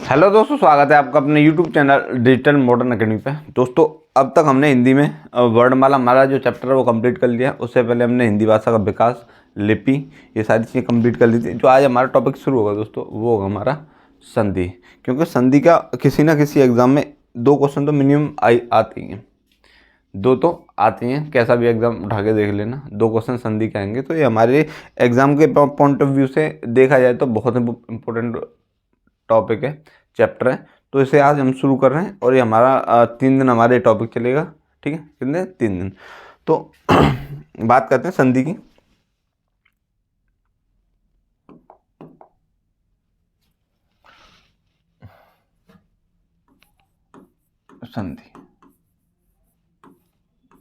Hello दोस्तों, स्वागत है आपका अपने YouTube channel digital modern academy पे। दोस्तों, अब तक हमने हिंदी में वर्णमाला हमारा जो चैप्टर है वो कंप्लीट कर लिया। उससे पहले हमने हिंदी भाषा का विकास, लिपि, ये सारी चीज़ें कंप्लीट कर ली थी। जो आज हमारा टॉपिक शुरू होगा दोस्तों, वो होगा हमारा संधि। क्योंकि संधि का किसी ना किसी एग्जाम में 2 क्वेश्चन तो मिनिमम आती हैं, 2 तो आती हैं। कैसा भी एग्जाम उठा के देख लेना, 2 क्वेश्चन संधि के आएंगे। तो ये हमारे एग्जाम के पॉइंट ऑफ व्यू से देखा जाए तो बहुत इंपॉर्टेंट टॉपिक है, चैप्टर है। तो इसे आज हम शुरू कर रहे हैं और ये हमारा 3 दिन हमारे टॉपिक चलेगा। ठीक है, कितने 3 दिन। तो बात करते हैं संधि की। संधि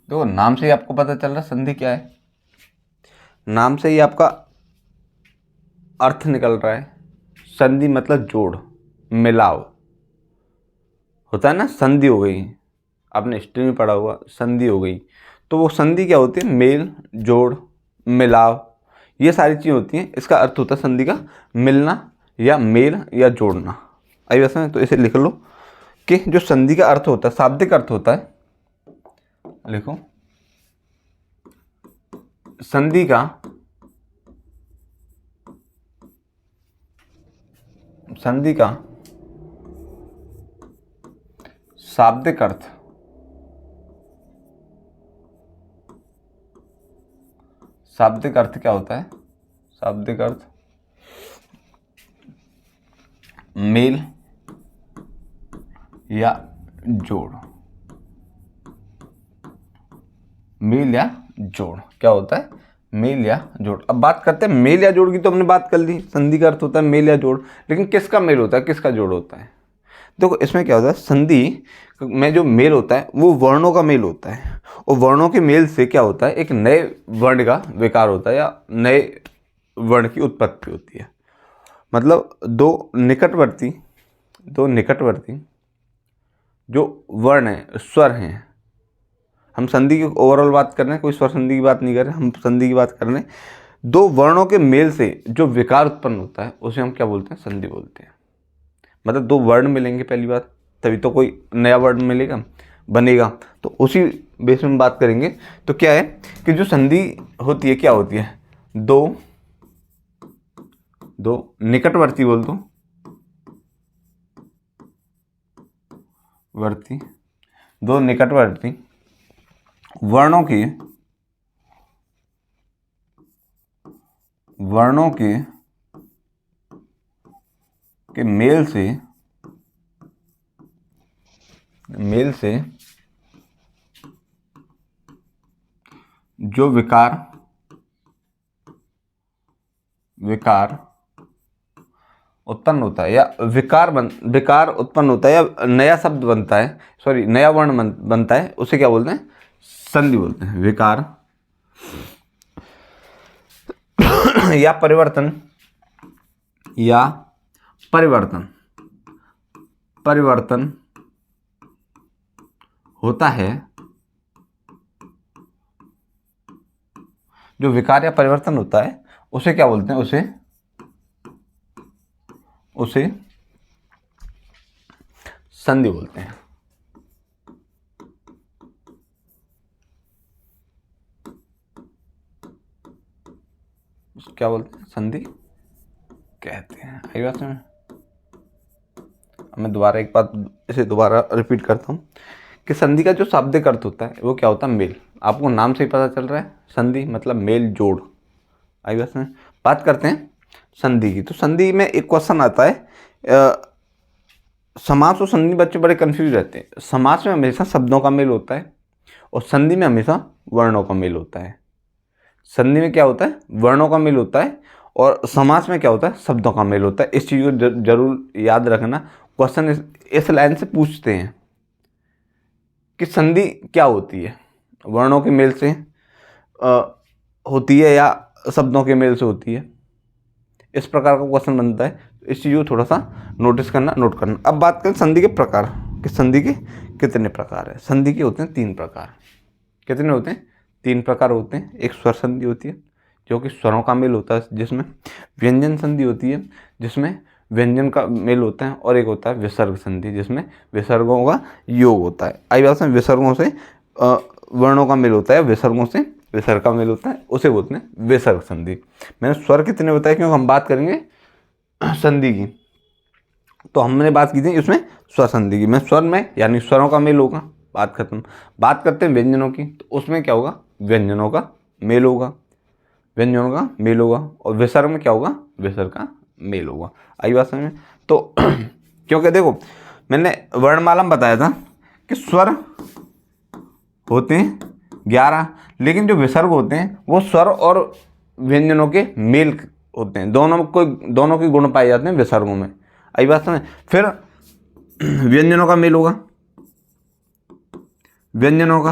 देखो, नाम से ही आपको पता चल रहा है संधि क्या है। नाम से ही आपका अर्थ निकल रहा है। संधि मतलब जोड़, मिलाव होता है ना। संधि हो गई, आपने हिस्ट्री में पढ़ा हुआ, संधि हो गई। तो वो संधि क्या होती है? मेल, जोड़, मिलाव, ये सारी चीज़ें होती हैं। इसका अर्थ होता है संधि का मिलना या मेल या जोड़ना। आई वैसे में तो इसे लिख लो कि जो संधि का अर्थ होता है, शाब्दिक अर्थ होता है, लिखो संधि का शाब्दिक अर्थ, शाब्दिक अर्थ क्या होता है? शाब्दिक अर्थ मेल या जोड़। मेल या जोड़ क्या होता है? मेल या जोड़। अब बात करते हैं मेल या जोड़ की। तो हमने बात कर ली, संधि का अर्थ होता है मेल या जोड़। लेकिन किसका मेल होता है, किसका जोड़ होता है? देखो, इसमें क्या होता है, संधि में जो मेल होता है वो वर्णों का मेल होता है। और वर्णों के मेल से क्या होता है? एक नए वर्ण का विकार होता है या नए वर्ण की उत्पत्ति होती है। मतलब दो निकटवर्ती जो वर्ण हैं, स्वर हैं। हम संधि की ओवरऑल बात कर रहे हैं, कोई स्वर संधि की बात नहीं कर रहे, हम संधि की बात कर रहे हैं। 2 वर्णों के मेल से जो विकार उत्पन्न होता है उसे हम क्या बोलते हैं? संधि बोलते हैं। मतलब 2 वर्ण मिलेंगे पहली बात, तभी तो कोई नया वर्ण मिलेगा, बनेगा। तो उसी बेस में बात करेंगे। तो क्या है कि जो संधि होती है क्या होती है? दो निकटवर्ती, बोल दो वर्ती, 2 निकटवर्ती वर्णों के मेल से जो विकार उत्पन्न होता है या विकार उत्पन्न होता है या नया शब्द बनता है, सॉरी नया वर्ण बनता है, उसे क्या बोलते हैं? संधि बोलते हैं। विकार या परिवर्तन होता है। जो विकार या परिवर्तन होता है उसे क्या बोलते हैं? उसे संधि बोलते हैं। क्या बोलते हैं? संधि कहते हैं। आई बात में मैं दोबारा एक बात इसे दोबारा रिपीट करता हूँ कि संधि का जो शाब्दिक अर्थ होता है वो क्या होता है? मेल। आपको नाम से ही पता चल रहा है, संधि मतलब मेल, जोड़। आई बात में बात करते हैं संधि की। तो संधि में एक क्वेश्चन आता है, समास और संधि बच्चे बड़े कंफ्यूज रहते हैं। समास में हमेशा शब्दों का मेल होता है और संधि में हमेशा वर्णों का मेल होता है। संधि में क्या होता है? वर्णों का मेल होता है और समास में क्या होता है? शब्दों का मेल होता है। इस चीज़ को जरूर याद रखना। क्वेश्चन इस लाइन से पूछते हैं कि संधि क्या होती है, वर्णों के मेल से होती है या शब्दों के मेल से होती है। इस प्रकार का क्वेश्चन बनता है। इस चीज़ को थोड़ा सा नोट करना। अब बात करें संधि के प्रकार कि संधि के कितने प्रकार है। संधि के होते हैं 3 प्रकार। कितने होते हैं? 3 प्रकार होते हैं। एक स्वर संधि होती है जो कि स्वरों का मेल होता है, जिसमें व्यंजन संधि होती है जिसमें व्यंजन का मेल होता है, और एक होता है विसर्ग संधि जिसमें विसर्गों का योग होता है। आई बात समझ, विसर्गों से वर्णों का मेल होता है, विसर्गों से विसर्ग का मेल होता है, उसे बोलते हैं विसर्ग संधि। मैंने स्वर कितने बताए क्योंकि हम बात करेंगे संधि की, तो हमने बात की थी उसमें स्वर संधि की। मैं स्वर में यानी स्वरों का मेल होगा, बात खत्म। बात करते हैं व्यंजनों की, तो उसमें क्या होगा, व्यंजनों का मेल होगा, व्यंजनों का मेल होगा, और विसर्ग में क्या होगा, विसर्ग का मेल होगा। आई बात समझ में। तो क्योंकि देखो मैंने वर्णमाला में बताया था कि स्वर होते हैं 11, लेकिन जो विसर्ग होते हैं वो स्वर और व्यंजनों के मेल होते हैं, दोनों के गुण पाए जाते हैं विसर्गों में। आई बात समझ। फिर व्यंजनों का मेल होगा, व्यंजनों का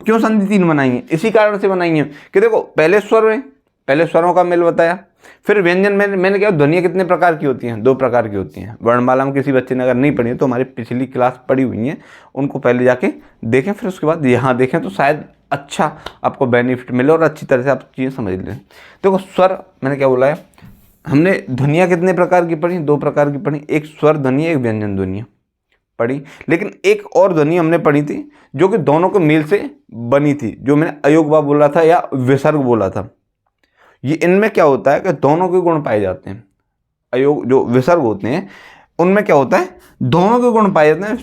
क्यों संधि 3 बनाई है, इसी कारण से बनाई है कि देखो पहले स्वर है, पहले स्वरों का मेल बताया, फिर व्यंजन में मैंने क्या, ध्वनियाँ कितने प्रकार की होती हैं, 2 प्रकार की होती हैं। वर्णमाला में किसी बच्चे ने अगर नहीं पढ़ी है तो हमारी पिछली क्लास पढ़ी हुई है, उनको पहले जाके देखें, फिर उसके बाद यहाँ देखें, तो शायद अच्छा आपको बेनिफिट मिले और अच्छी तरह से आप चीज़ें समझ लें। देखो स्वर मैंने क्या बोला है, हमने ध्वनियाँ कितने प्रकार की पढ़ी, 2 प्रकार की पढ़ी, एक स्वर ध्वनि, एक व्यंजन ध्वनि पढ़ी। लेकिन एक और ध्वनि हमने पढ़ी थी जो कि दोनों के मेल से बनी थी, जो मैंने अयोगवा बोला था या विसर्ग बोला था। ये इनमें क्या होता है कि दोनों के गुण पाए जाते हैं। अयोग जो विसर्ग होते हैं उनमें क्या होता है, दोनों के गुण पाए जाते हैं।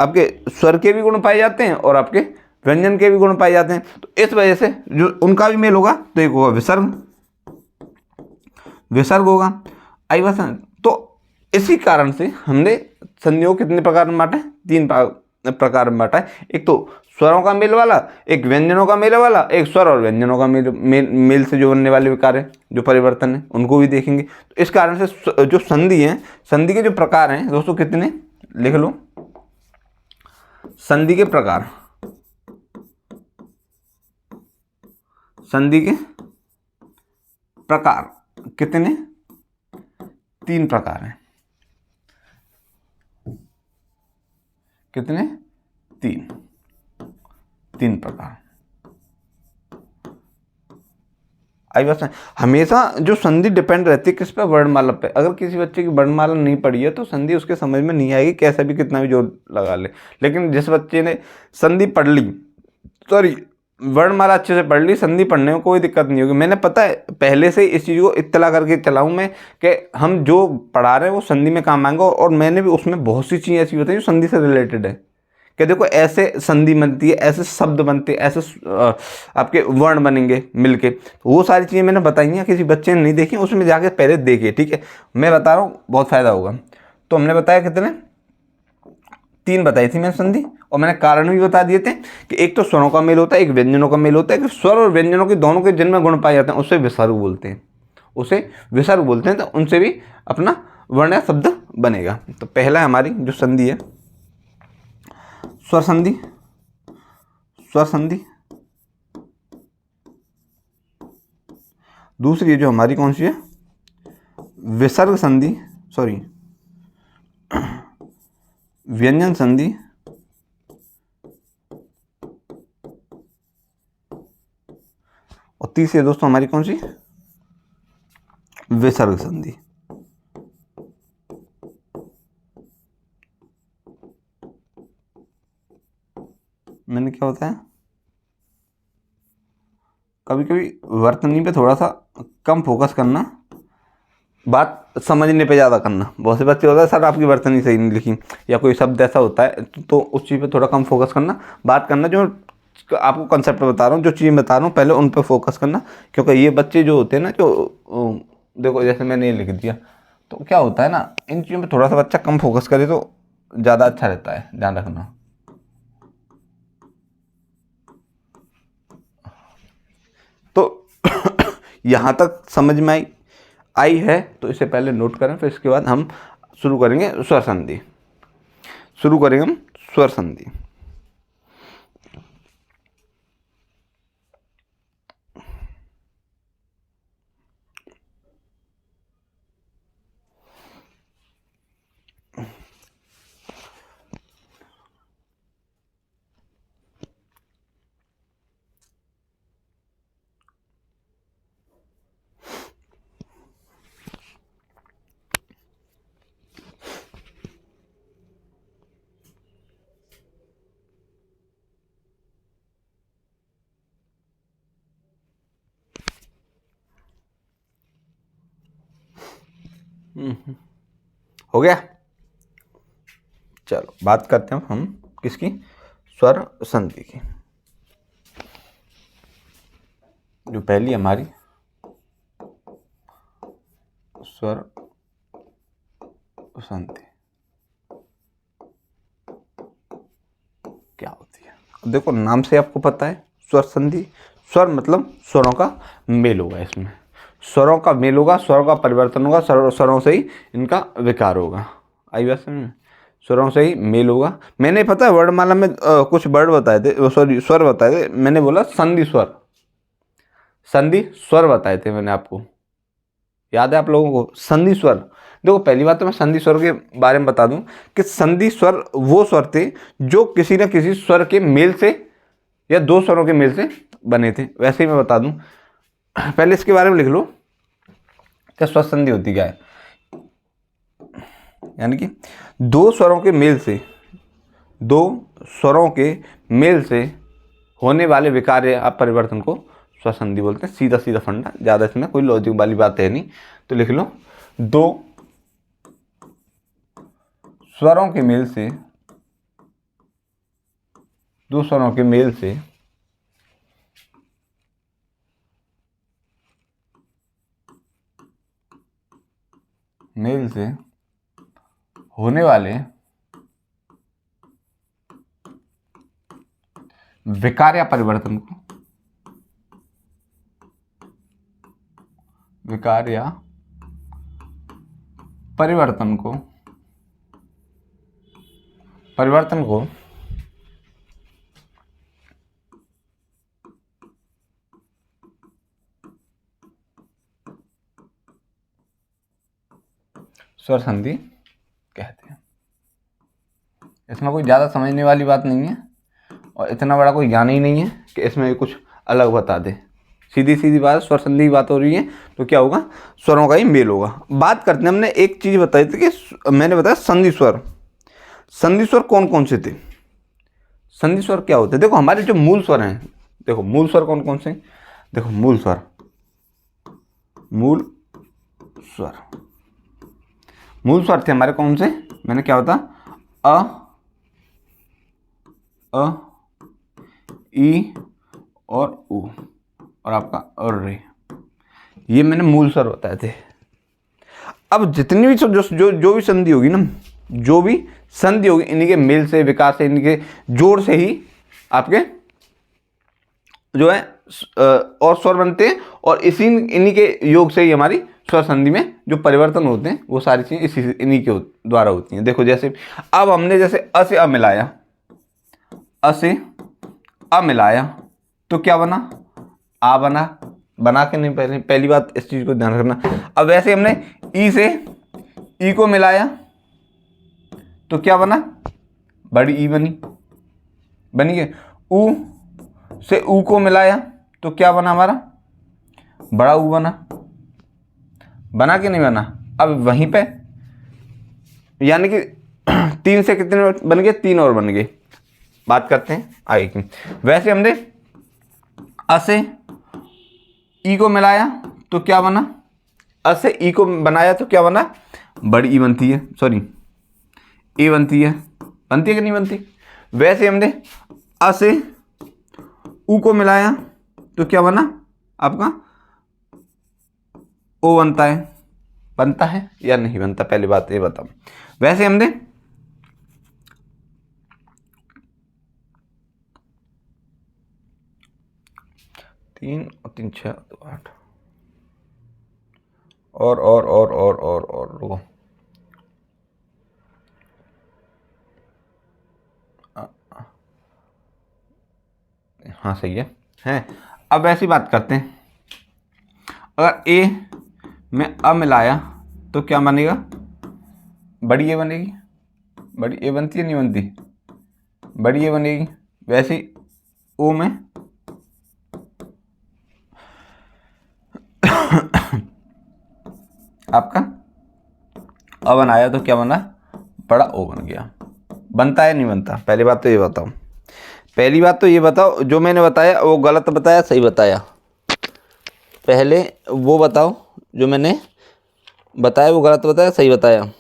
आपके स्वर के भी गुण पाए जाते हैं और आपके व्यंजन के भी गुण पाए जाते हैं। तो इस वजह से जो उनका भी मेल होगा तो एक होगा विसर्ग, विसर्ग होगा। आई बात समझ। तो इसी कारण से हमने संधियों को कितने प्रकार में बांटा है, 3 प्रकार में बांटा है। एक तो स्वरों का मेल वाला, एक व्यंजनों का मेल वाला, एक स्वर और व्यंजनों का मेल से जो बनने वाले विकार है, जो परिवर्तन है, उनको भी देखेंगे। तो इस कारण से जो संधि है, संधि के जो प्रकार हैं दोस्तों कितने, लिख लो। संधि के प्रकार, संधि के प्रकार कितने, 3 प्रकार हैं। कितने, 3 प्रकार। आई बात समझ। हमेशा जो संधि डिपेंड रहती है किस पे, वर्णमाला पे। अगर किसी बच्चे की वर्णमाला नहीं पढ़ी है तो संधि उसके समझ में नहीं आएगी, कैसा भी कितना भी जोर लगा ले। लेकिन जिस बच्चे ने संधि पढ़ ली, सॉरी वर्णमाला अच्छे से पढ़ ली, संधि पढ़ने में कोई दिक्कत नहीं होगी। मैंने पता है पहले से इस चीज़ को इत्तला करके चला हूँ मैं कि हम जो पढ़ा रहे हैं वो संधि में काम आएंगे, और मैंने भी उसमें बहुत सी चीज़ें ऐसी होती हैं जो संधि से रिलेटेड है कि देखो ऐसे संधि बनती है, ऐसे शब्द बनते हैं, ऐसे आपके वर्ण बनेंगे मिलके। तो वो सारी चीज़ें मैंने बताई हैं, किसी बच्चे ने नहीं देखी उसमें जाके पहले देखे, ठीक है। मैं बता रहा हूँ बहुत फायदा होगा। तो हमने बताया कितने, 3 बताई थी मैंने संधि, और मैंने कारण भी बता दिए थे कि एक तो स्वरों का मेल होता है, एक व्यंजनों का मेल होता है। कि स्वर और व्यंजनों के दोनों के जिनमें गुण पाए जाते हैं उसे विसर्ग बोलते हैं, उसे विसर्ग बोलते हैं। तो उनसे भी अपना वर्ण या शब्द बनेगा। तो पहला हमारी जो संधि है स्वर संधि, स्वर संधि। दूसरी जो हमारी कौन सी है, विसर्ग संधि, सॉरी व्यंजन संधि। और तीसरी दोस्तों हमारी कौन सी, विसर्ग संधि। मैंने क्या होता है, कभी कभी वर्तनी पे थोड़ा सा कम फोकस करना, बात समझने पे ज़्यादा करना। बहुत से बच्चे होता है सर आपकी वर्तनी सही नहीं लिखी, या कोई शब्द ऐसा होता है तो उस चीज़ पे थोड़ा कम फोकस करना, बात करना। जो आपको कंसेप्ट बता रहा हूँ, जो चीज़ बता रहा हूँ पहले उन पर फोकस करना। क्योंकि ये बच्चे जो होते हैं ना, जो देखो जैसे मैंने ये लिख दिया, तो क्या होता है ना, इन चीज़ों पर थोड़ा सा बच्चा कम फोकस करे तो ज़्यादा अच्छा रहता है, ध्यान रखना। तो यहाँ तक समझ में आई है तो इसे पहले नोट करें, फिर इसके बाद हम शुरू करेंगे स्वर संधि, शुरू करेंगे हम स्वर संधि। हो गया। चलो बात करते हैं हम किसकी, स्वर संधि की। जो पहली हमारी स्वर संधि क्या होती है। देखो नाम से आपको पता है स्वर संधि, स्वर मतलब स्वरों का मेल होगा, इसमें स्वरों का मेल होगा, स्वरों का परिवर्तन होगा, स्वरों से ही इनका विकार होगा। आई बात समझ में, स्वरों से ही मेल होगा। मैंने पता है वर्णमाला में कुछ वर्ड बताए थे, सॉरी स्वर बताए थे, मैंने बोला संधि स्वर, संधि स्वर बताए थे मैंने आपको, याद है आप लोगों को, संधि स्वर। देखो पहली बात तो मैं संधि स्वर के बारे में बता दूं कि संधि स्वर वो स्वर थे जो किसी न किसी स्वर के मेल से या दो स्वरों के मेल से बने थे। वैसे ही मैं बता दूं, पहले इसके बारे में लिख लो क्या स्वर संधि होती क्या है। यानी कि दो स्वरों के मेल से, दो स्वरों के मेल से होने वाले विकार या परिवर्तन को स्वर संधि बोलते हैं। सीधा सीधा फंडा, ज़्यादा इसमें कोई लॉजिक वाली बात है नहीं। तो लिख लो, दो स्वरों के मेल से, दो स्वरों के मेल से होने वाले विकार या परिवर्तन को, विकार या परिवर्तन को स्वर संधि कहते हैं। इसमें कोई ज़्यादा समझने वाली बात नहीं है और इतना बड़ा कोई ज्ञान ही नहीं है कि इसमें कुछ अलग बता दे। सीधी सीधी बात, स्वर संधि की बात हो रही है तो क्या होगा, स्वरों का ही मेल होगा। बात करते हैं, हमने एक चीज़ बताई थी कि मैंने बताया संधि स्वर। संधि स्वर कौन कौन से थे, संधि स्वर क्या होते हैं। देखो हमारे जो मूल स्वर हैं, देखो मूल स्वर कौन कौन से, देखो मूल स्वर थे हमारे कौन से, मैंने क्या होता, अ ई और उ और आपका और रे, ये मैंने मूल स्वर बताए थे। अब जितनी भी जो भी संधि होगी ना, जो भी संधि होगी, इन्हीं के मेल से, विकार से, इन्हीं के जोड़ से ही आपके जो है और स्वर बनते हैं, और इन्हीं के योग से ही हमारी स्वर संधि में जो परिवर्तन होते हैं वो सारी चीज़ें इन्हीं के द्वारा होती हैं। देखो जैसे अब हमने जैसे अ से अ मिलाया, अ से अ मिलाया तो क्या बना, आ बना, बना के नहीं, पहली बात इस चीज़ को ध्यान रखना। अब वैसे हमने ई से ई को मिलाया तो क्या बना, बड़ी ई बनी है। ऊ से ऊ को मिलाया तो क्या बना हमारा, बड़ा ऊ बना कि नहीं बना। अब वहीं पे यानी कि तीन से कितने बन गए, तीन और बन गए। बात करते हैं आगे की। वैसे हमने अ से ई को मिलाया तो क्या बना, अ से ई को बनाया तो क्या बना, बड़ी ई बनती है, सॉरी ए बनती है कि नहीं बनती। वैसे हमने अ से ऊ को मिलाया तो क्या बना आपका, ओ बनता है या नहीं बनता, पहली बात ये बताओ। वैसे हमने तीन और तीन छः दो आठ और रुको, हाँ सही है। अब ऐसी बात करते हैं, अगर ए में अ मिलाया तो क्या बनेगा, बड़ी ए बनेगी। बड़ी ए बनती है नहीं बनती, बड़ी ए बनेगी। वैसे ही ओ में आपका अ बनाया तो क्या बना, बड़ा ओ बन गया। बनता है नहीं बनता, पहली बात तो ये बताओ, जो मैंने बताया वो गलत बताया सही बताया, पहले वो बताओ जो मैंने बताया वो गलत बताया सही बताया?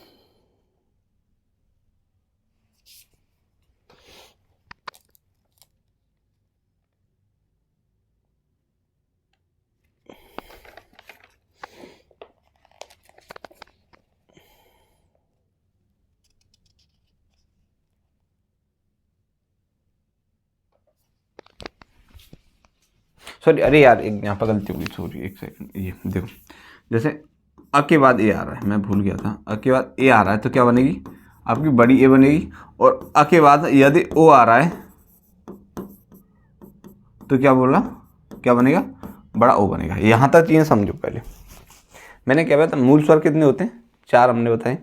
सॉरी, अरे यार एक यहाँ पर गलती हो गई, सॉरी एक सेकंड। ये देखो, जैसे अ के बाद ए आ रहा है, मैं भूल गया था, अ के बाद ए आ रहा है तो क्या बनेगी आपकी बड़ी ए बनेगी। और अ के बाद यदि ओ आ रहा है तो क्या बोला, क्या बनेगा, बड़ा ओ बनेगा। यहाँ तक चीज़ें समझो। पहले मैंने क्या बताया, मूल स्वर कितने होते हैं, 4 हमने बताए,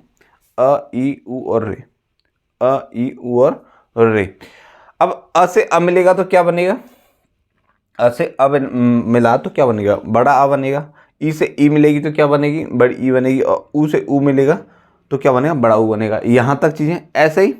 अ ई उ और रे, अ ई उ और रे। अब अ से अ मिलेगा तो क्या बनेगा, अ से अ मिला तो क्या बनेगा, बड़ा आ बनेगा। ई से ई मिलेगी तो क्या बनेगी, बड़ी ई बनेगी। और ऊ से ऊ मिलेगा तो क्या बनेगा, बड़ा ऊ बनेगा। यहाँ तक चीज़ें। ऐसे ही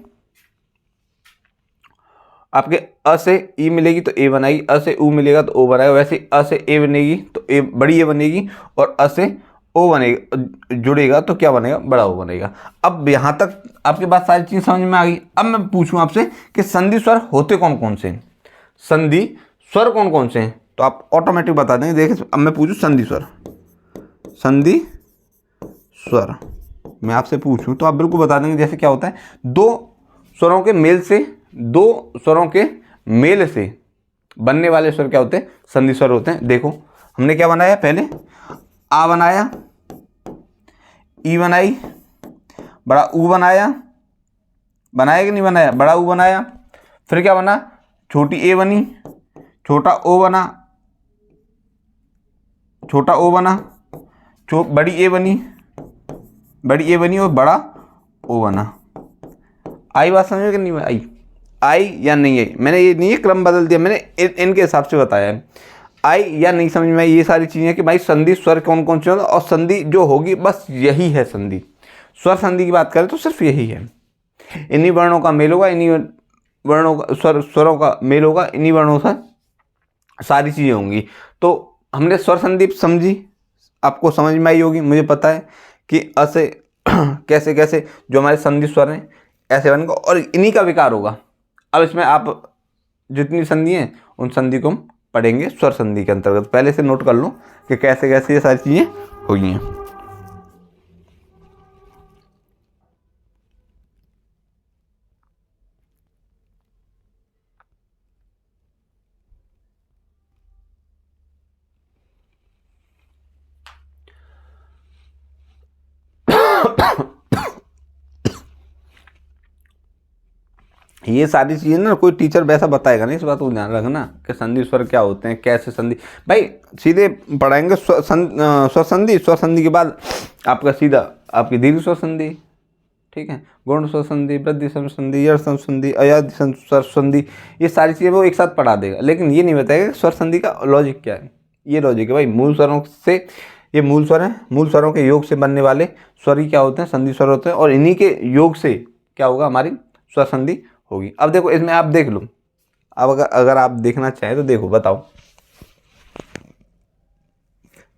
आपके अ से ई मिलेगी तो ए बनाएगी, अ से ऊ मिलेगा तो ओ बनाएगा। वैसे ही अ से ए बनेगी तो ए बड़ी ए बनेगी, और अ से ओ बनेगा जुड़ेगा तो क्या बनेगा, बड़ा ओ बनेगा। अब यहाँ तक आपके पास सारी चीज़ समझ में आ गई। अब मैं पूछूं आपसे कि संधि स्वर होते कौन कौन से हैं, संधि स्वर कौन कौन से हैं, तो आप ऑटोमेटिक बता देंगे। देखिए अब मैं पूछूं संधि स्वर, संधि स्वर मैं आपसे पूछूं तो आप बिल्कुल बता देंगे। जैसे क्या होता है, दो स्वरों के मेल से, दो स्वरों के मेल से बनने वाले स्वर क्या होते हैं, संधि स्वर होते हैं। देखो हमने क्या बनाया, पहले आ बनाया, ई बनाई, बड़ा ऊ बनाया, बनाया कि नहीं बनाया, बड़ा ऊ बनाया। फिर क्या बना, छोटी ए बनी, छोटा ओ बना, छोटा ओ बना, बड़ी ए बनी, बड़ी ए बनी और बड़ा ओ बना। आई बात समझ में कि नहीं आई, आई या नहीं आई? मैंने ये नहीं क्रम बदल दिया, मैंने इनके हिसाब से बताया है। आई या नहीं समझ में आई, ये सारी चीज़ें कि भाई संधि स्वर कौन कौन से होंगे, और संधि जो होगी बस यही है संधि। स्वर संधि की बात करें तो सिर्फ यही है, इन्हीं वर्णों का मेल होगा, इन्हीं वर्णों का स्वरों का मेल होगा, इन्हीं वर्णों से सारी चीज़ें होंगी। तो हमने स्वर संधि समझी, आपको समझ में आई होगी, मुझे पता है कि अ से कैसे कैसे जो हमारे संधि स्वर हैं ऐसे बनेगा, और इन्हीं का विकार होगा। अब इसमें आप जितनी संधि हैं उन संधि को हम पढ़ेंगे स्वर संधि के अंतर्गत। पहले से नोट कर लो कि कैसे कैसे ये सारी चीज़ें हुई हैं। ये सारी चीज़ें ना कोई टीचर वैसा बताएगा नहीं, इस बात को ध्यान रखना कि संधि स्वर क्या होते हैं, कैसे संधि। भाई सीधे पढ़ाएंगे स्वर संधि, स्वर संधि के बाद आपका सीधा आपकी दीर्घ स्वर संधि, ठीक है, गौण स्वर संधि, वृद्धि स्वर संधि, यड़ स्वर संधि, अयाधि स्वर संधि, ये सारी चीज़ें वो एक साथ पढ़ा देगा। लेकिन ये नहीं बताएगा कि स्वर संधि का लॉजिक क्या है। ये लॉजिक है भाई, मूल स्वरों से, ये मूल स्वर हैं, मूल स्वरों के योग से बनने वाले स्वर ही क्या होते हैं, संधि स्वर होते हैं। और इन्हीं के योग से क्या होगा, हमारी स्वर संधि होगी। अब देखो इसमें आप देख लो, अब अगर आप देखना चाहें तो देखो, बताओ,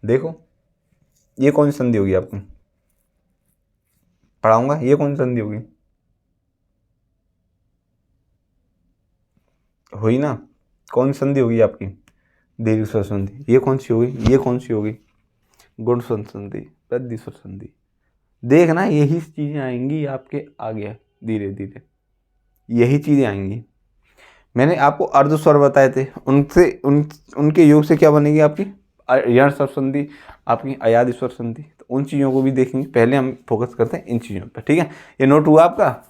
देखो ये कौन सी संधि होगी आपकी, पढ़ाऊंगा, ये कौन सी संधि होगी, हुई ना, कौन सी संधि होगी आपकी, दीर्घ स्वर संधि। ये कौन सी होगी, ये कौन सी होगी, गुण स्वर संधि, वृद्धि स्वर संधि। देखना यही चीज़ें आएंगी आपके आगे, धीरे धीरे यही चीज़ें आएंगी। मैंने आपको अर्ध स्वर बताए थे, उनसे उनके योग से क्या बनेगी आपकी यण स्वर संधि, आपकी अयादि स्वर संधि। तो उन चीज़ों को भी देखेंगे, पहले हम फोकस करते हैं इन चीज़ों पर, ठीक है। ये नोट हुआ आपका,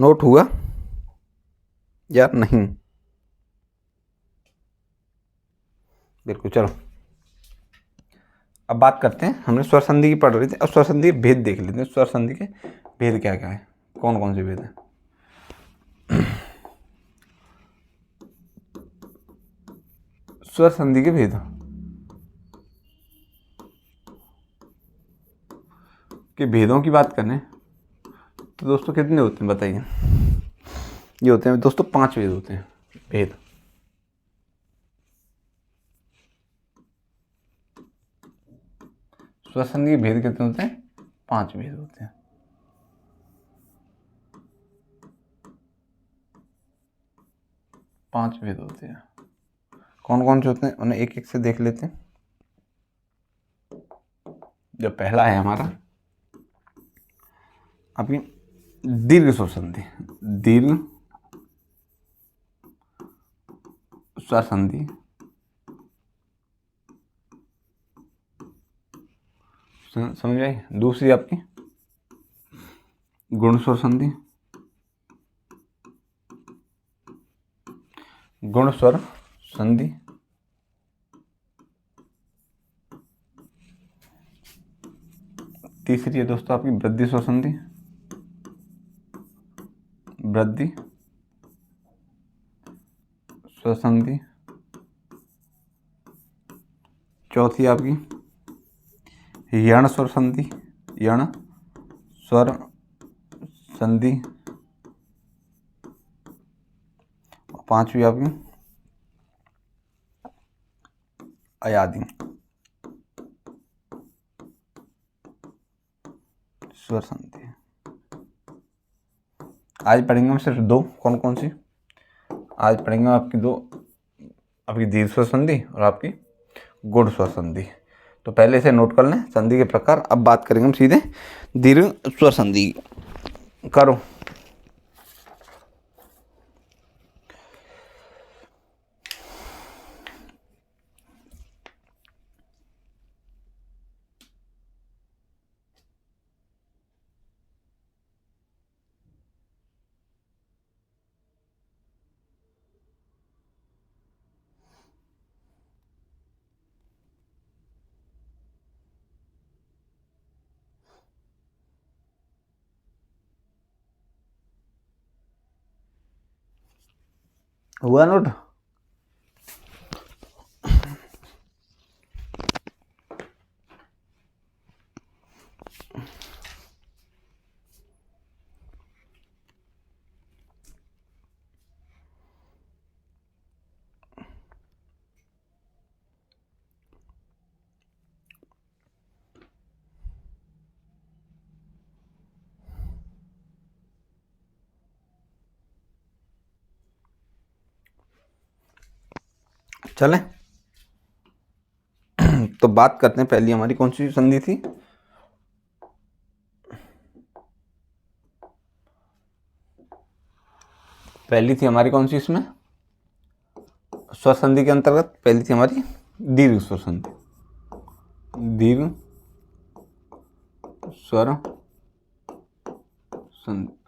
नोट हुआ या नहीं, बिल्कुल। चलो अब बात करते हैं, हमने स्वर संधि की पढ़ रही थी, अब स्वर संधि के भेद देख लेते हैं। स्वर संधि के भेद क्या क्या है, कौन कौन से भेद हैं। स्वर संधि के भेद के भेदों की बात करें तो दोस्तों कितने होते हैं बताइए। ये होते हैं दोस्तों 5 भेद होते हैं, भेद। स्वर संधि के भेद कितने होते हैं? 5 भेद होते हैं। पांच भेद होते हैं। कौन कौन से होते हैं उन्हें एक एक से देख लेते हैं। जो पहला है हमारा आपकी दीर्घ स्वर संधि। दीर्घ स्वर संधि समझ आई। दूसरी आपकी गुण स्वर संधि। गुण स्वर संधि। तीसरी है दोस्तों आपकी वृद्धि स्वर संधि। वृद्धि स्वर संधि। चौथी आपकी यण स्वर संधि। यण स्वर संधि। पांचवी आपकी अयादि स्वर संधि। आज पढ़ेंगे हम सिर्फ दो। कौन कौन सी? आज पढ़ेंगे आपकी दो, आपकी दीर्घ स्वर संधि और आपकी गुण स्वर संधि। तो पहले इसे नोट कर लें संधि के प्रकार। अब बात करेंगे हम सीधे दीर्घ स्वर संधि। करो। हुआ नोट? चलें तो बात करते हैं। पहली हमारी कौन सी संधि थी? पहली थी हमारी कौन सी इसमें स्वर संधि के अंतर्गत? पहली थी हमारी दीर्घ स्वर संधि। दीर्घ स्वर संधि।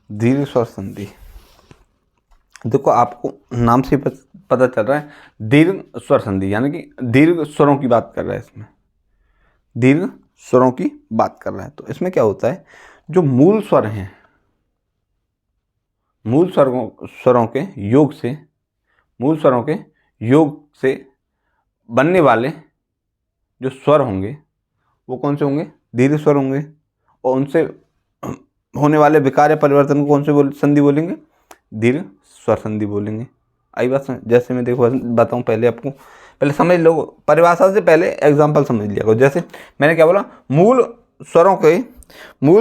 दीर्घ स्वर संधि देखो आपको नाम से पता चल रहा है दीर्घ स्वर संधि, यानी कि दीर्घ स्वरों की बात कर रहा है। इसमें दीर्घ स्वरों की बात कर रहा है। तो इसमें क्या होता है, जो मूल स्वर हैं, मूल स्वरों के योग से, मूल स्वरों के योग से बनने वाले जो स्वर होंगे वो कौन से होंगे? दीर्घ स्वर होंगे। और उनसे होने वाले विकार या परिवर्तन को कौन से संधि बोलेंगे? दीर्घ स्वर संधि बोलेंगे। आई बात समझ? जैसे मैं देखो बताऊं, पहले आपको पहले समझ लो परिभाषा से पहले एग्जांपल समझ लिया करो। जैसे मैंने क्या बोला, मूल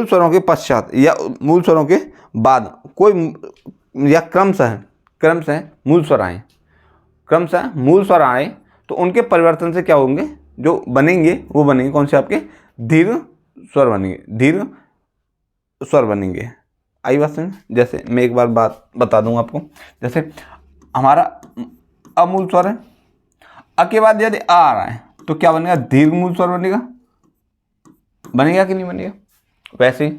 स्वरों के पश्चात या मूल स्वरों के बाद कोई या क्रमशः मूल स्वर आए, क्रमशः मूल स्वर आए तो उनके परिवर्तन से क्या होंगे, जो बनेंगे वो बनेंगे कौन से? आपके दीर्घ स्वर बनेंगे। दीर्घ स्वर बनेंगे। आई बात समझ? जैसे मैं एक बार बात बता दूं आपको। जैसे हमारा अमूल स्वर है, अ के बाद यदि आ रहा है तो क्या बनेगा? दीर्घ मूल स्वर बनेगा। बनेगा कि नहीं बनेगा? वैसे ही,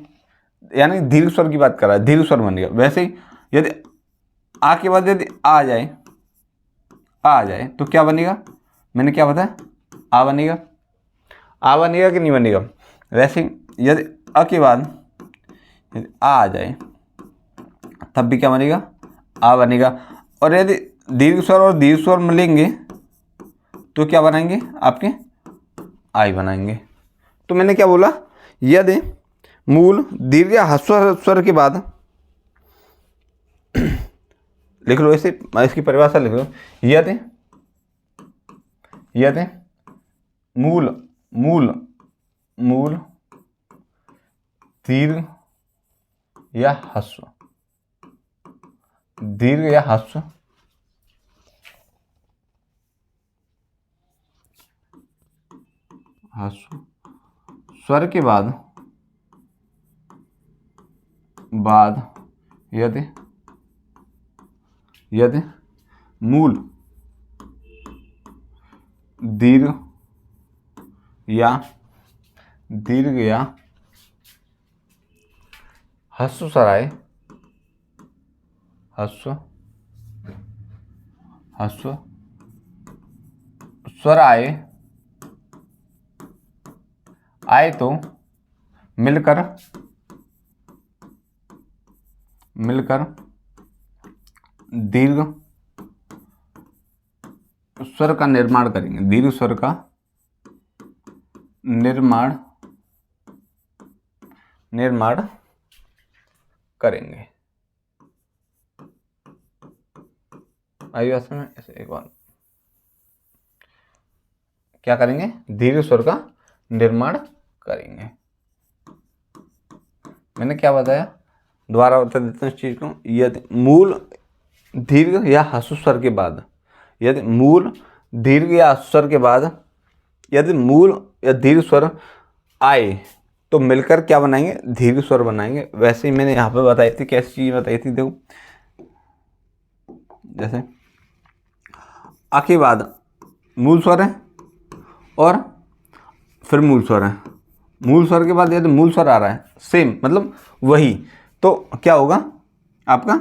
यानी दीर्घ स्वर की बात कर रहा है, दीर्घ स्वर बनेगा। वैसे ही यदि आ के बाद यदि आ जाए तो क्या बनेगा? मैंने क्या बताया? आ बनेगा। आ बनेगा कि नहीं बनेगा? वैसे ही यदि अ के बाद यदि आ जाए तब भी क्या बनेगा? आ बनेगा। और यदि दीर्घ स्वर और दीर्घ स्वर मिलेंगे तो क्या बनाएंगे? आपके आई बनाएंगे। तो मैंने क्या बोला, यदि मूल दीर्घ या ह्रस्व स्वर के बाद, लिख लो इसे, इसकी परिभाषा लिख लो, यदि यदि मूल मूल मूल दीर्घ या ह्रस्व, दीर्घ या ह्रस्व ह्रस्व स्वर के बाद यदि यदि मूल दीर्घ या ह्रस्व स्वर आए, ह्रस्व स्वर आए तो मिलकर दीर्घ स्वर का निर्माण करेंगे, दीर्घ स्वर का निर्माण करेंगे। आइए में ऐसे एक बार क्या करेंगे, दीर्घ स्वर का निर्माण करेंगे। मैंने क्या बताया, दोबारा बता देता हूँ इस चीज को। यदि मूल दीर्घ या ह्रस्व स्वर के बाद, यदि मूल दीर्घ या ह्रस्व स्वर के बाद यदि मूल या दीर्घ स्वर आए तो मिलकर क्या बनाएंगे, दीर्घ स्वर बनाएंगे। वैसे ही मैंने यहाँ पे बताई थी, कैसी चीज बताई थी, देखो जैसे आ के बाद मूल स्वर है और फिर मूल स्वर है, मूल स्वर के बाद यदि मूल स्वर आ रहा है सेम, मतलब वही, तो क्या होगा, आपका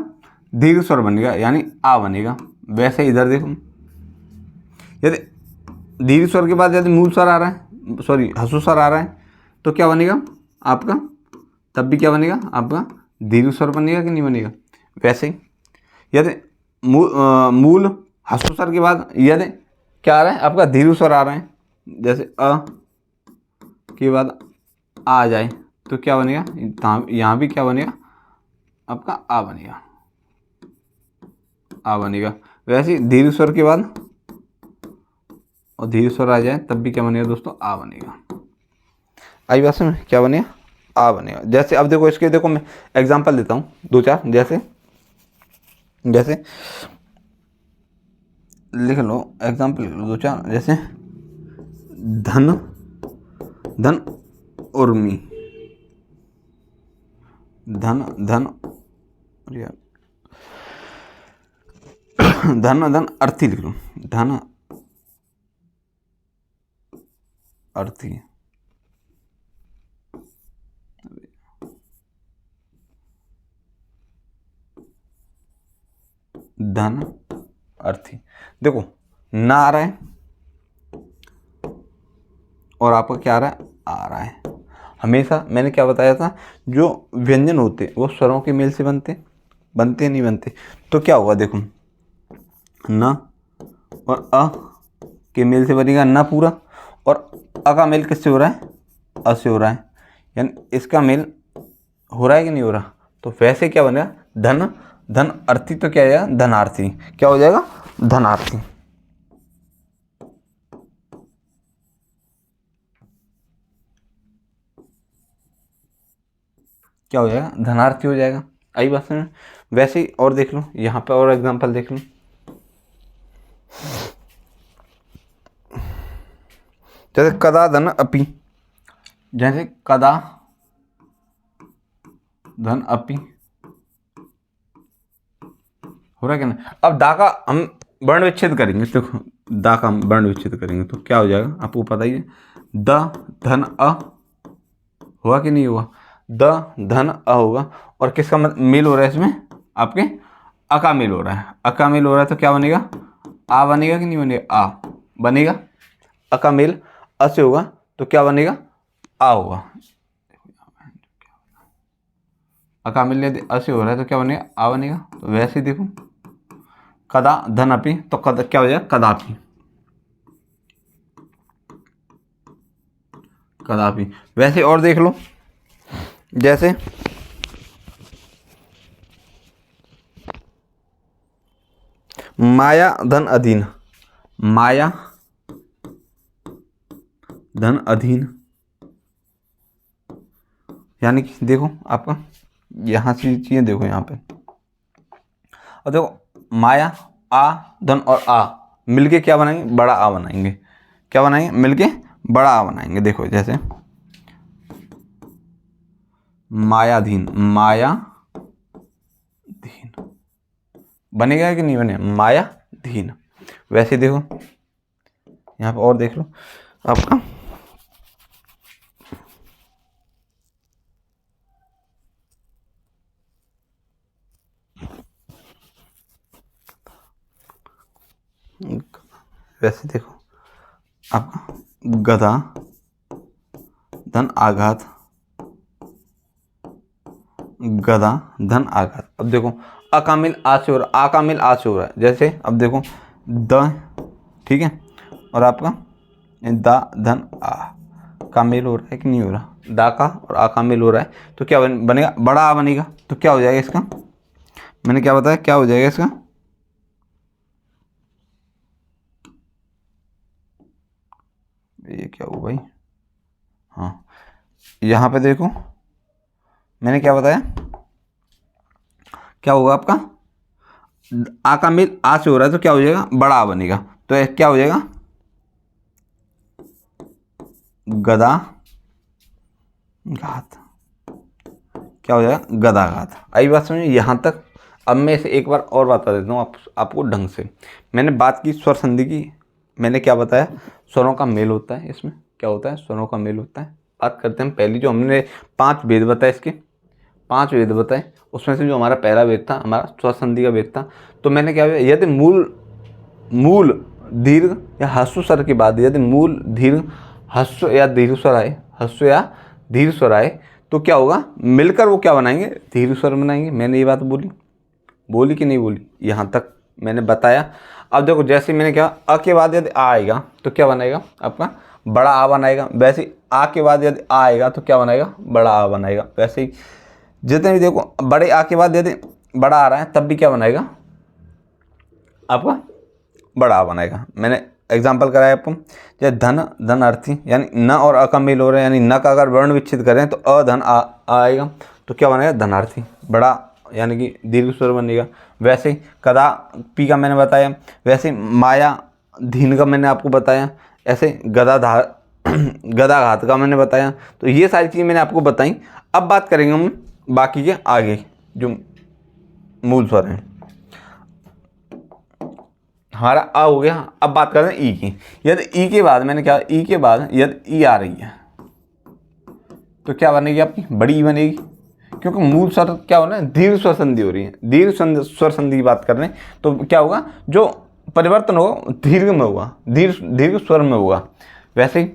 दीर्घ स्वर बनेगा, यानी आ बनेगा। वैसे इधर देखो, यदि दीर्घ स्वर के बाद यदि मूल स्वर आ रहा है, सॉरी ह्रस्व स्वर आ रहा है, तो क्या बनेगा आपका, तब भी क्या बनेगा आपका, दीर्घ स्वर बनेगा कि नहीं बनेगा। वैसे ही यदि मूल ह्रस्व स्वर के बाद यदि क्या आ रहा है, आपका दीर्घ स्वर आ रहा है, जैसे अ के बाद आ जाए तो क्या बनेगा, यहाँ भी क्या बनेगा आपका आ बनेगा। वैसे ही दीर्घ स्वर के बाद और दीर्घ स्वर आ जाए तब भी क्या बनेगा दोस्तों, आ बनेगा। आई बात में, क्या बनेगा, आ बनेगा। जैसे अब देखो इसके, देखो मैं एग्जांपल देता हूँ दो चार, जैसे लिख लो एग्जांपल, लिख लो दो चार, जैसे धन उर्मी, धन अर्थी लिख लो, धन अर्थी, धन अर्थी। देखो ना आ रहा है और आपका क्या आ रहा है, आ रहा है। हमेशा मैंने क्या बताया था, जो व्यंजन होते वो स्वरों के मेल से बनते नहीं बनते। तो क्या होगा, देखो न और अ के मेल से बनेगा न पूरा, और अ का मेल किससे हो रहा है, अ से हो रहा है, यानी इसका मेल हो रहा है कि नहीं हो रहा। तो वैसे क्या बनेगा, धन अर्थी, तो क्या हो जाएगा, धनार्थी। क्या हो जाएगा, धनार्थी। क्या हो जाएगा, धनार्थी हो जाएगा। आई बात में। वैसे ही और देख लो, यहाँ पे और एग्जांपल देख लो, जैसे कदा धन अपि, जैसे कदा धन अपि हो रहा है क्या ना। अब दा का हम वर्ण विच्छेद करेंगे, देखो दा का हम वर्ण विच्छेद करेंगे तो क्या हो जाएगा, आपको पता ही है, द धन अ होगा कि नहीं होगा, द धन अ होगा, और किसका मेल हो रहा है इसमें, आपके अ का मेल हो रहा है, अ का मेल हो रहा है, तो क्या बनेगा, आ बनेगा कि नहीं बनेगा, आ बनेगा। अ का मेल अ से होगा तो क्या बनेगा, आ होगा। अ का मेल यदि अ से हो रहा है तो क्या बनेगा, आ बनेगा। तो वैसे ही देखो कदा धन अपि, तो कदा क्या हो जाएगा, कदापि। कदापि। वैसे और देख लो, जैसे माया धन अधीन, माया धन अधीन, यानी कि देखो आपका यहाँ से चीजें देखो यहाँ पे, और देखो माया आ धन और आ मिलके क्या बनाएंगे, बड़ा आ बनाएंगे। क्या बनाएंगे, मिलके बड़ा आ बनाएंगे। देखो जैसे मायाधीन, मायाधीन बनेगा कि नहीं बनेगा, मायाधीन। वैसे देखो यहाँ पे और देख लो आपका वैसे देखो आपका गधा धन आघात, गधा धन आघात। अब देखो अकामिल आ से हो रहा, आ का मिल आ से हो रहा है। जैसे अब देखो द, ठीक है, और आपका दा धन आ का मेल हो रहा है कि नहीं हो रहा, दा का और आ का मेल हो रहा है, तो क्या बनेगा, बड़ा आ बनेगा। तो क्या हो जाएगा इसका, मैंने क्या बताया, क्या हो जाएगा इसका, ये क्या हुआ भाई, हाँ यहाँ पे देखो मैंने क्या बताया, क्या होगा आपका, आ का मेल आ से हो रहा है तो क्या हो जाएगा, बड़ा आ बनेगा। तो क्या हो जाएगा, गदा घात, क्या हो जाएगा, गदा घात। आई बात समझ यहाँ तक। अब मैं इसे एक बार और बता देता हूँ आपको ढंग से। मैंने बात की स्वर संधि की, मैंने क्या बताया, स्वरों का मेल होता है, इसमें क्या होता है, स्वरों का मेल होता है। बात करते हैं पहली, जो हमने 5 भेद बताए, इसके 5 भेद बताए, उसमें से जो हमारा पहला वेद था, हमारा स्वर संधि का वेद था। तो मैंने क्या किया, यदि मूल दीर्घ या ह्रस्व स्वर के बाद यदि मूल दीर्घ ह्रस्व या दीर्घ स्वर आए, ह्रस्व या दीर्घ स्वर आए, तो क्या होगा, मिलकर वो क्या बनाएंगे, दीर्घ स्वर बनाएंगे। मैंने ये बात बोली कि नहीं बोली, यहाँ तक मैंने बताया। अब देखो जैसे मैंने क्या, अ के बाद यदि आ आएगा तो क्या बनाएगा, आपका बड़ा आ बनाएगा। वैसे ही आ के बाद यदि आ आएगा तो क्या बनाएगा, बड़ा आ बनाएगा। वैसे ही जितने भी देखो बड़े आ के बाद यदि बड़ा आ रहा है तब भी क्या बनाएगा, आपका बड़ा आ बनाएगा। मैंने एग्जाम्पल कराया आपको, जैसे धन अर्थी, यानी न और अ का मेल हो रहा है, यानी न का अगर वर्ण विच्छेद करें तो अ धन आ आएगा, तो क्या बनेगा, धनार्थी, बड़ा यानी कि दीर्घ स्वर बनेगा। वैसे ही कदा पी का मैंने बताया, वैसे माया धीन का मैंने आपको बताया, ऐसे गदा घात का मैंने बताया। तो ये सारी चीज़ें मैंने आपको बताई। अब बात करेंगे हम बाकी के आगे जो मूल स्वर हैं। हमारा अ हो गया। अब बात करते हैं ई की। यदि ई के बाद मैंने क्या, ई के बाद यदि ई आ रही है तो क्या बनेगी, आपकी बड़ी ई बनेगी, क्योंकि मूल स्वर क्या हो रहा है, दीर्घ स्वर संधि हो रही है। दीर्घ स्वर संधि की बात कर रहे हैं तो क्या होगा, जो परिवर्तन होगा दीर्घ में होगा, दीर्घ स्वर में होगा। वैसे ही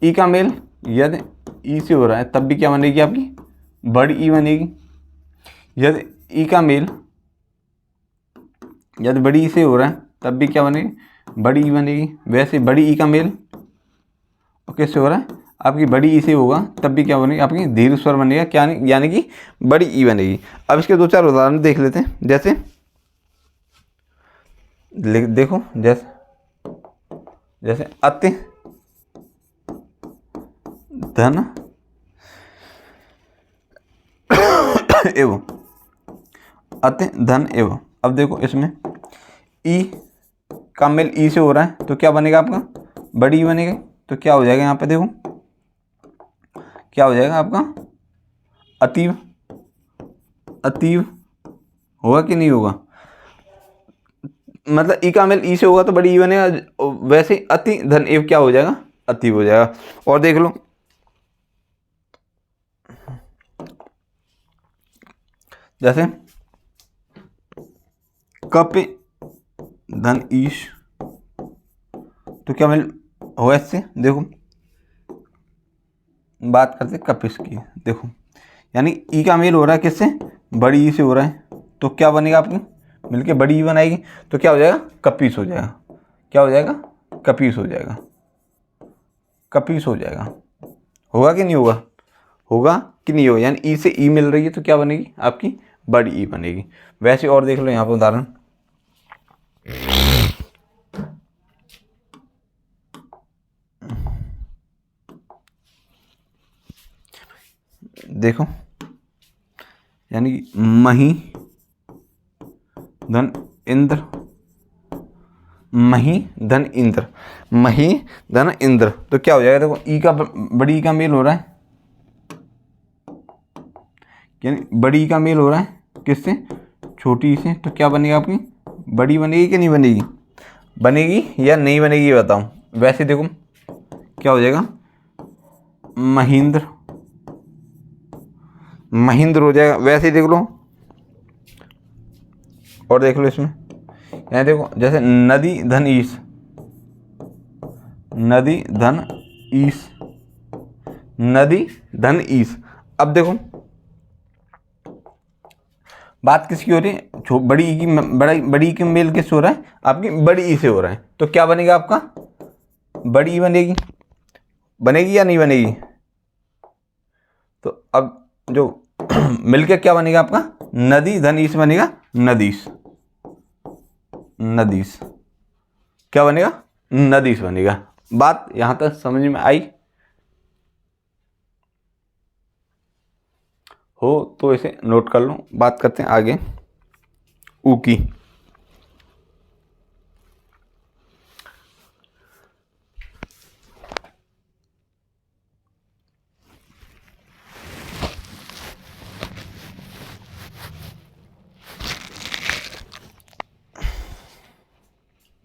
ई का मेल यदि ई से हो रहा है तब भी क्या बनेगी, आपकी बड़ी ई बनेगी। यदि ई का मेल यदि बड़ी ई से हो रहा है तब भी क्या बनेगी, बड़ी ई बनेगी। वैसे बड़ी ई का मेल किससे हो रहा है, आपकी बड़ी ई से होगा तब भी क्या बनेगी, आपकी दीर्घ स्वर बनेगा, क्या यानी कि बड़ी ई बनेगी। अब इसके 2-4 उदाहरण देख लेते हैं। जैसे देखो जैसे अति धन एवं, अति धन एवं। अब देखो इसमें ई का मेल ई से हो रहा है तो क्या बनेगा, आपका बड़ी ई बनेगा। तो क्या हो जाएगा यहाँ पे, देखो क्या हो जाएगा आपका, अतीव होगा कि नहीं होगा, मतलब ई का मेल ई से होगा तो बड़ी ई बनेगा। वैसे ही अति धन एव क्या हो जाएगा, अतीव हो जाएगा। और देख लो जैसे कप धन ईश, तो क्या मेल होगा इससे, देखो बात करते कपिस की। देखो यानी ई का मेल हो रहा है किससे, बड़ी ई से हो रहा है, तो क्या बनेगा, आपकी मिलके बड़ी ई बनाएगी तो क्या हो जाएगा, कपीस हो जाएगा। क्या हो जाएगा, कपीस हो जाएगा, कपीस हो जाएगा। होगा कि नहीं होगा, होगा कि नहीं होगा, यानी ई से ई मिल रही है तो क्या बनेगी आपकी बड़ी ई बनेगी। वैसे और देख लो यहाँ पर उदाहरण, देखो यानी मही धन इंद्र, मही धन इंद्र, मही धन इंद्र, तो क्या हो जाएगा, देखो ई का बड़ी ई का मेल हो रहा है, यानी बड़ी ई का मेल हो रहा है किससे, छोटी ई से, तो क्या बनेगा आपकी बड़ी बनेगी कि नहीं बनेगी, बनेगी या नहीं बनेगी ये बताऊं। वैसे देखो क्या हो जाएगा, महेंद्र, महेंद्र हो जाएगा। वैसे ही देख लो और देख लो इसमें, यहाँ देखो जैसे नदी धन ईस, नदी धन ईस, नदी धन ईस। अब देखो बात किसकी हो रही है, बड़ी ई की, बड़ी ई के मेल किससे हो रहा है आपकी बड़ी ई से हो रहा है, तो क्या बनेगा आपका बड़ी ई बनेगी, बनेगी या नहीं बनेगी। तो अब जो मिलके क्या बनेगा आपका नदी धन ईस बनेगा, नदीस, नदीस क्या बनेगा, नदीस बनेगा। बात यहां तक समझ में आई हो तो इसे नोट कर लो। बात करते हैं आगे ऊ की।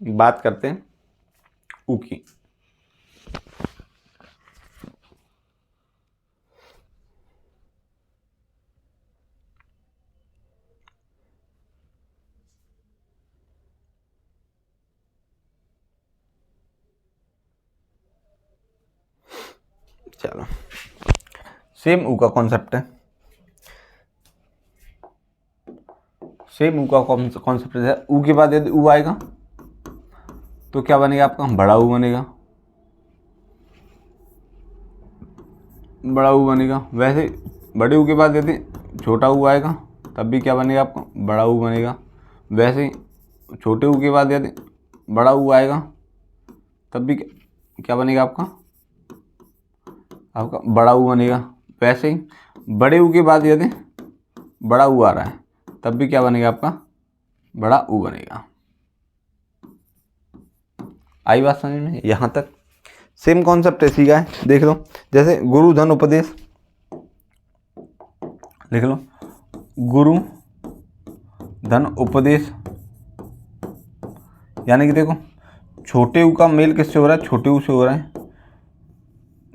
बात करते हैं ऊ की। चलो सेम ऊ का कॉन्सेप्ट है, सेम ऊ का कॉन्सेप्ट है। ऊ के बाद यदि ऊ आएगा तो क्या बनेगा आपका बड़ा ऊ बनेगा, बड़ा ऊ बनेगा। वैसे बड़े ऊ के बाद यदि छोटा ऊ आएगा तब भी क्या बनेगा आपका बड़ा ऊ बनेगा। वैसे छोटे ऊ के बाद यदि बड़ा ऊ आएगा तब भी क्या बनेगा आपका बड़ा ऊ बनेगा। वैसे ही बड़े ऊ के बाद यदि बड़ा ऊ आ रहा है तब भी क्या बनेगा आपका बड़ा ऊ बनेगा। आई बात समझ में, यहाँ तक सेम कॉन्सेप्ट इसी का है। देख लो जैसे गुरु धन उपदेश, लिख लो गुरु धन उपदेश, यानी कि देखो छोटे ऊ का मेल किससे हो रहा है, छोटे ऊ से हो रहा है,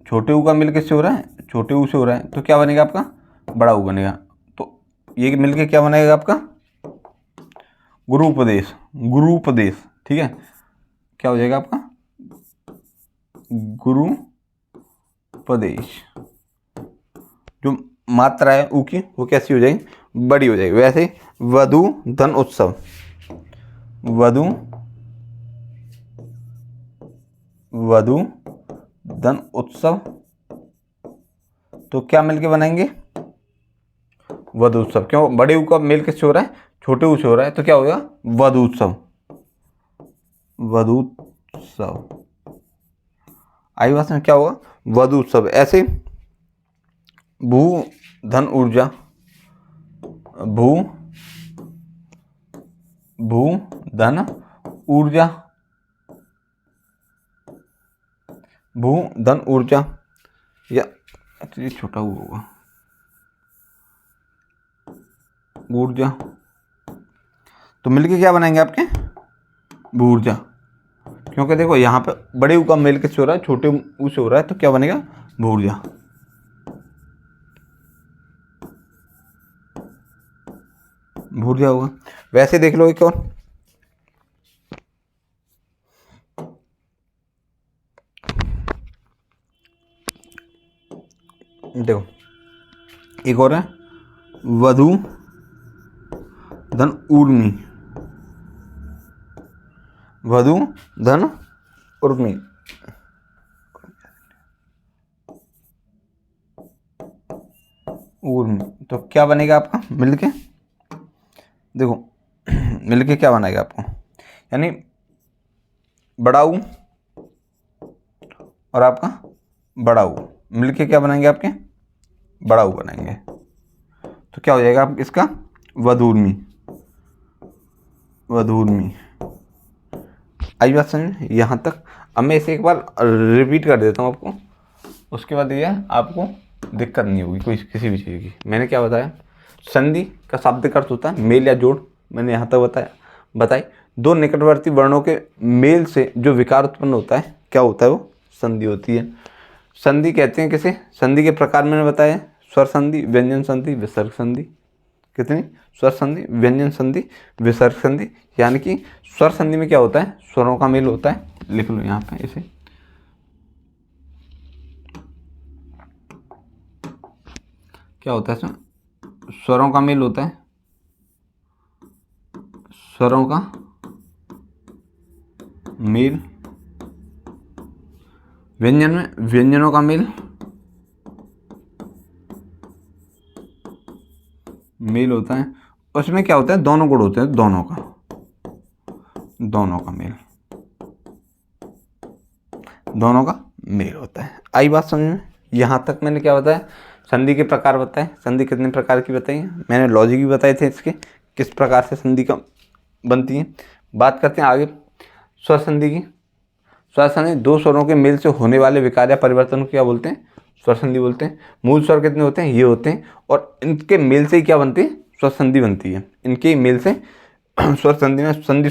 छोटे ऊ का मेल किससे हो रहा है, छोटे ऊ से हो रहा है, तो क्या बनेगा आपका बड़ा ऊ बनेगा। तो ये मिलके क्या बनेगा आपका गुरु उपदेश, गुरु उपदेश, ठीक है। क्या हो जाएगा आपका गुरु उपदेश। जो मात्रा है ऊ की वो कैसी हो जाएगी बड़ी हो जाएगी। वैसे वधु धन उत्सव, वधु वधु धन उत्सव, तो क्या मिलके बनाएंगे वधु उत्सव। क्यों बड़े ऊ का मेल किससे हो रहा है छोटे ऊ से हो रहा है, तो क्या होगा वधु उत्सव, वधु उत्सव। आई बात में क्या होगा वधु उत्सव। ऐसे भू धन ऊर्जा, भू भू धन ऊर्जा, भू धन ऊर्जा, या ये छोटा ऊ होगा ऊर्जा, तो मिलके क्या बनाएंगे आपके ऊर्जा। क्योंकि देखो यहाँ पे बड़े ऊ का मेल किससे हो रहा है छोटे ऊ से हो रहा है, तो क्या बनेगा ऊर्जा। ऊर्जा होगा। वैसे देख लो एक और, देखो एक और है वधु धन ऊर्मी, वधु धन ऊर्मी, ऊर्मी। तो क्या बनेगा आपका मिलके, देखो मिलके क्या बनाएगा आपको, यानी बड़ा ऊ और आपका बड़ा ऊ मिलके क्या बनाएंगे आपके, बड़ा ऊ बनाएंगे। तो क्या हो जाएगा आप इसका वधूर्मी, वधूर्मी। आई बात समझ यहाँ तक। अब मैं इसे एक बार रिपीट कर देता हूँ आपको, उसके बाद ये आपको दिक्कत नहीं होगी कोई किसी भी चीज़ की। मैंने क्या बताया, संधि का शाब्दिक अर्थ होता है मेल या जोड़, मैंने यहाँ तक बताई। दो निकटवर्ती वर्णों के मेल से जो विकार उत्पन्न होता है क्या होता है, वो संधि होती है। संधि कहते हैं किसे, संधि के प्रकार मैंने बताया, स्वर संधि, व्यंजन संधि, विसर्ग संधि। कितनी, स्वर संधि, व्यंजन संधि, विसर्ग संधि। यानी कि स्वर संधि में क्या होता है, स्वरों का मेल होता है, लिख लो यहाँ पे इसे, क्या होता है इसमें, स्वरों का मेल होता है, स्वरों का मेल। व्यंजन में व्यंजनों का मेल, मेल होता है। उसमें क्या होता है, दोनों गुण होते हैं, दोनों का मेल, दोनों का मेल होता है। आई बात समझ में। यहाँ तक मैंने क्या बताया, संधि के प्रकार बताए, संधि कितने प्रकार की बताई, मैंने लॉजिक भी बताए थे इसके, किस प्रकार से संधि का बनती है। बात करते हैं आगे स्वर संधि की। स्वर संधि दो स्वरों के मेल से होने वाले विकार या परिवर्तन को क्या बोलते हैं, स्वर संधि बोलते हैं। मूल स्वर कितने होते हैं, ये होते हैं, और इनके मेल से ही क्या बनती है, स्वर संधि बनती है। इनके मेल से स्वर संधि में संधि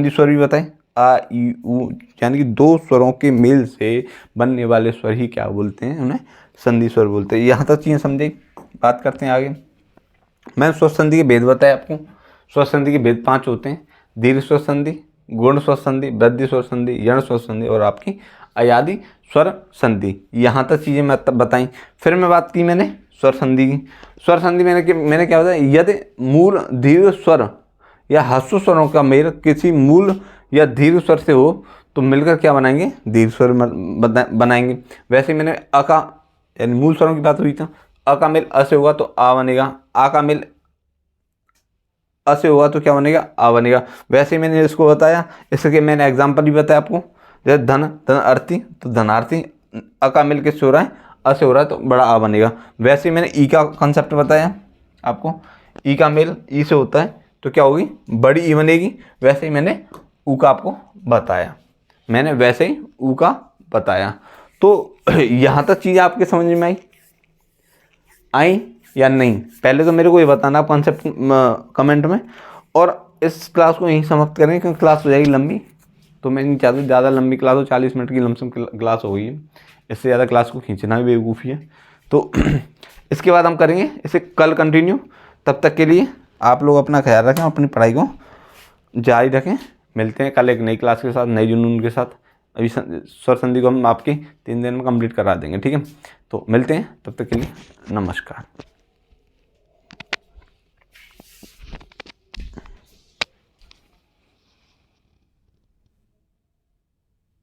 स्वर भी बताए, आ ई उ, यानी कि दो स्वरों के मेल से बनने वाले स्वर ही क्या बोलते हैं, उन्हें संधि स्वर बोलते हैं। यहाँ तक चीज़ें समझे। बात करते हैं आगे। मैंने स्वर संधि के भेद बताए आपको। स्वर संधि के भेद 5 होते हैं, दीर्घ स्वर संधि, गुण स्वर संधि, वृद्धि स्वर संधि, यण स्वर संधि और आपकी अयादि स्वर संधि। यहाँ तक चीज़ें मैं तब बताई। फिर मैं बात की मैंने स्वर संधि की। स्वर संधि मैंने क्या बताया, यदि मूल दीर्घ स्वर या ह्रस्व स्वरों का मेल किसी मूल या दीर्घ स्वर से हो तो मिलकर क्या बनाएंगे, दीर्घ स्वर बनाएंगे। वैसे मैंने अ का, यानी मूल स्वरों की बात हुई था, अ का मेल अ से होगा तो आ बनेगा, आ का मेल अ से होगा तो क्या बनेगा, आ बनेगा। वैसे मैंने इसको बताया, इसके मैंने एग्जाम्पल भी बताया आपको। जैसे धन अर्थी, तो धनार्थी अ का मेल किससे हो रहा है, अ से हो रहा है तो बड़ा आ बनेगा। वैसे मैंने ई का कॉन्सेप्ट बताया आपको, ई का मेल ई से होता है तो क्या होगी, बड़ी ई बनेगी। वैसे ही मैंने ऊ का आपको बताया, तो यहाँ तक चीज़ आपके समझ में आई या नहीं, पहले तो मेरे को ये बताना आप कॉन्सेप्ट कमेंट में। और इस क्लास को यहीं समाप्त करेंगे क्योंकि क्लास हो जाएगी लंबी, तो मैं नहीं चाहता ज़्यादा लंबी क्लास हो, 40 मिनट की लमसम क्लास हो गई है, इससे ज़्यादा क्लास को खींचना भी बेवकूफ़ी है। तो इसके बाद हम करेंगे इसे कल कंटिन्यू। तब तक के लिए आप लोग अपना ख्याल रखें, अपनी पढ़ाई को जारी रखें। मिलते हैं कल एक नई क्लास के साथ, नई जुनून के साथ। अभी स्वर संधि को हम आपकी 3 दिन में कंप्लीट करा देंगे, ठीक है। तो मिलते हैं, तब तक के लिए नमस्कार।